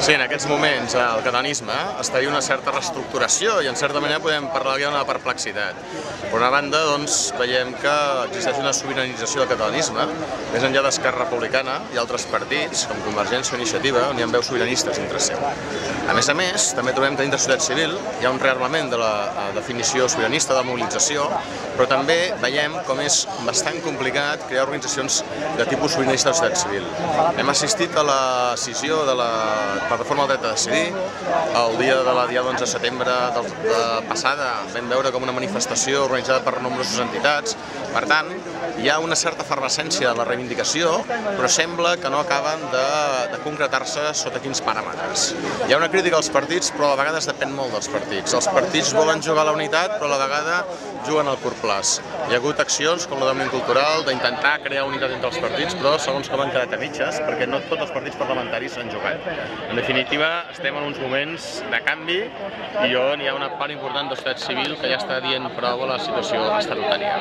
Sí, en aquests moments el catalanisme està en una certa reestructuració i en certa manera podem parlar d'una perplexitat. Per una banda, doncs, veiem que existeix una sobiranització del catalanisme, més enllà d'Esquerra Republicana i altres partits, com Convergència o Iniciativa, on hi ha veus sobiranistes entre seu. A més, també trobem que dintre de la societat civil hi ha un rearmament de la definició sobiranista de la mobilització, però també veiem com és bastant complicat crear organitzacions de tipus sobiranista de la societat civil. Hem assistit a la decisió de la Plataforma del Dret a Decidir. El dia de la Diada 11 de setembre passada vam veure com una manifestació organitzada per nombroses entitats. Per tant, hi ha una certa efervescència de la reivindicació, però sembla que no acaben de concretar-se sota quins paràmetres. Hi ha una crítica als partits, però a vegades depèn molt dels partits. Els partits volen jugar a la unitat, però a la vegada juguen al curt plaç. Hi ha hagut accions com l'Òmnium Cultural d'intentar crear unitat entre els partits, però segons com han quedat a mitges, perquè no tots els partits parlamentaris s'han jugat. En definitiva, estem en uns moments de canvi i hi ha una part important de la societat civil que ja està dient prou a la situació estatutària.